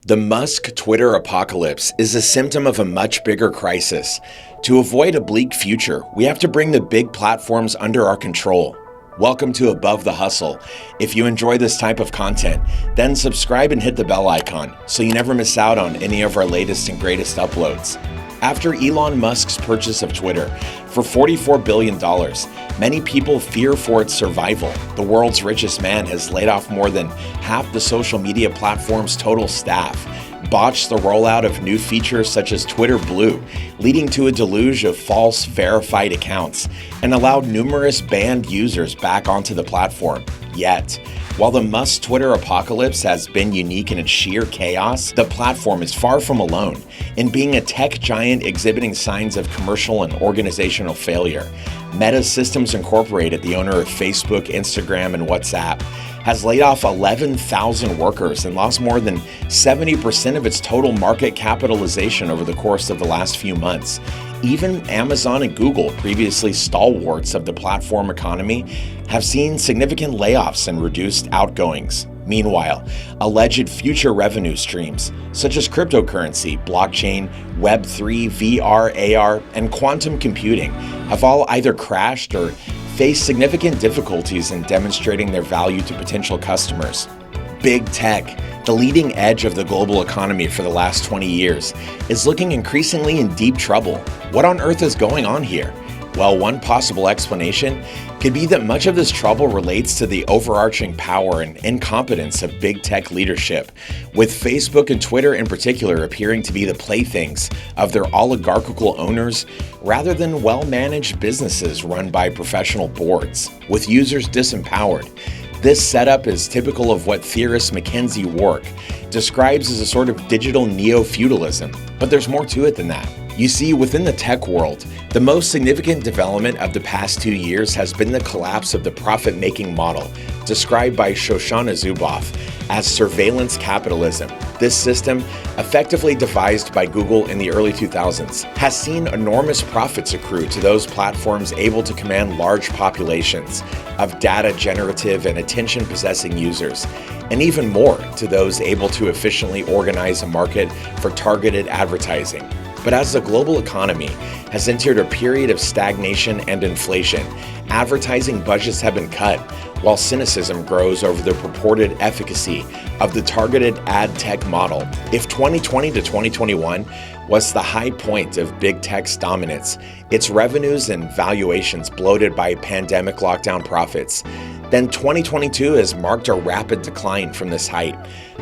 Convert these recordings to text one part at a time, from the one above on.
The Musk Twitter apocalypse is a symptom of a much bigger crisis. To avoid a bleak future, we have to bring the big platforms under our control. Welcome to Above the Hustle. If you enjoy this type of content, then subscribe and hit the bell icon so you never miss out on any of our latest and greatest uploads. After Elon Musk's purchase of Twitter for $44 billion, many people fear for its survival. The world's richest man has laid off more than half the social media platform's total staff, botched the rollout of new features such as Twitter Blue, leading to a deluge of false verified accounts, and allowed numerous banned users back onto the platform. Yet, while the Musk Twitter apocalypse has been unique in its sheer chaos, the platform is far from alone in being a tech giant exhibiting signs of commercial and organizational failure. Meta Systems Incorporated, the owner of Facebook, Instagram, and WhatsApp, has laid off 11,000 workers and lost more than 70% of its total market capitalization over the course of the last few months. Even Amazon and Google, previously stalwarts of the platform economy, have seen significant layoffs and reduced outgoings. Meanwhile, alleged future revenue streams, such as cryptocurrency, blockchain, Web3, VR, AR, and quantum computing, have all either crashed or face significant difficulties in demonstrating their value to potential customers. Big tech, the leading edge of the global economy for the last 20 years, is looking increasingly in deep trouble. What on earth is going on here? Well, one possible explanation could be that much of this trouble relates to the overarching power and incompetence of big tech leadership, with Facebook and Twitter in particular appearing to be the playthings of their oligarchical owners rather than well-managed businesses run by professional boards, with users disempowered. This setup is typical of what theorist 𝐬𝐨𝐴 describes as a sort of digital neo-feudalism, but there's more to it than that. You see, within the tech world, the most significant development of the past 2 years has been the collapse of the profit-making model, described by Shoshana Zuboff as surveillance capitalism. This system, effectively devised by Google in the early 2000s, has seen enormous profits accrue to those platforms able to command large populations of data-generative and attention-possessing users, and even more to those able to efficiently organize a market for targeted advertising. But as the global economy has entered a period of stagnation and inflation, advertising budgets have been cut, while cynicism grows over the purported efficacy of the targeted ad tech model. If 2020 to 2021 was the high point of big tech's dominance, its revenues and valuations bloated by pandemic lockdown profits, then 2022 has marked a rapid decline from this height.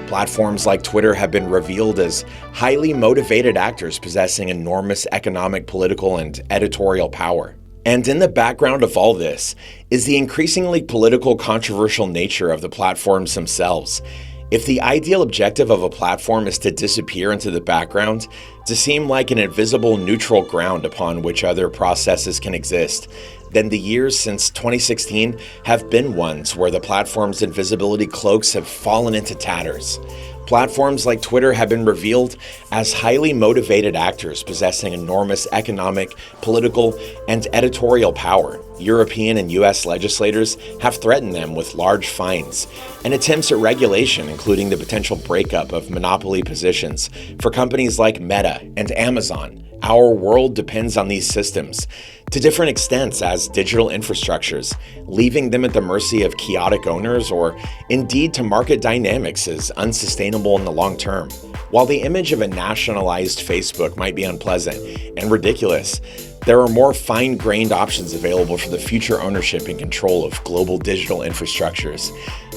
Platforms like Twitter have been revealed as highly motivated actors possessing enormous economic, political, and editorial power. And in the background of all this is the increasingly political, controversial nature of the platforms themselves. If the ideal objective of a platform is to disappear into the background, to seem like an invisible neutral ground upon which other processes can exist, then the years since 2016 have been ones where the platform's invisibility cloaks have fallen into tatters. Platforms like Twitter have been revealed as highly motivated actors possessing enormous economic, political, and editorial power. European and US legislators have threatened them with large fines and attempts at regulation, including the potential breakup of monopoly positions for companies like Meta and Amazon. Our world depends on these systems to different extents as digital infrastructures, leaving them at the mercy of chaotic owners or indeed to market dynamics as unsustainable in the long term. While the image of a nationalized Facebook might be unpleasant and ridiculous, there are more fine-grained options available for the future ownership and control of global digital infrastructures.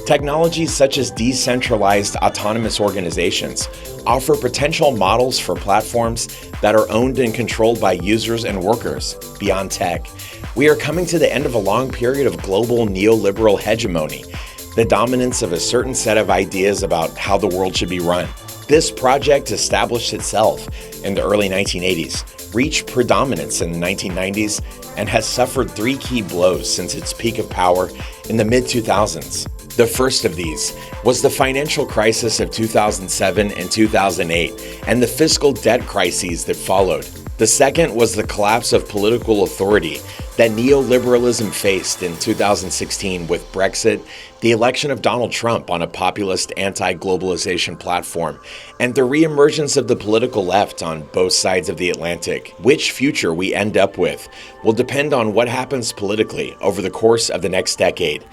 Technologies such as decentralized autonomous organizations offer potential models for platforms that are owned and controlled by users and workers. Beyond tech, we are coming to the end of a long period of global neoliberal hegemony, the dominance of a certain set of ideas about how the world should be run. This project established itself in the early 1980s, reached predominance in the 1990s, and has suffered 3 key blows since its peak of power in the mid-2000s. The first of these was the financial crisis of 2007 and 2008 and the fiscal debt crises that followed. The second was the collapse of political authority that neoliberalism faced in 2016 with Brexit, the election of Donald Trump on a populist anti-globalization platform, and the reemergence of the political left on both sides of the Atlantic. Which future we end up with will depend on what happens politically over the course of the next decade.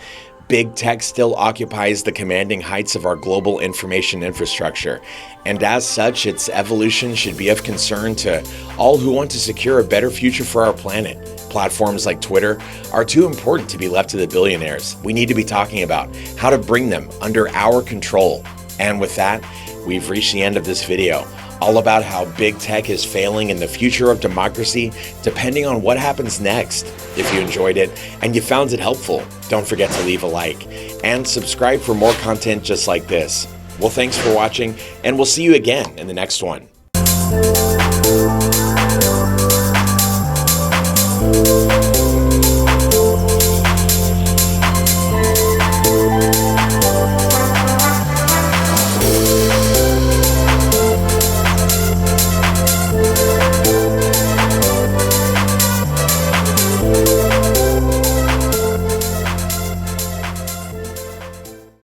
Big tech still occupies the commanding heights of our global information infrastructure, and as such, its evolution should be of concern to all who want to secure a better future for our planet. Platforms like Twitter are too important to be left to the billionaires. We need to be talking about how to bring them under our control. And with that, we've reached the end of this video, all about how big tech is failing in the future of democracy, depending on what happens next. If you enjoyed it and you found it helpful, don't forget to leave a like and subscribe for more content just like this. Well, thanks for watching, and we'll see you again in the next one.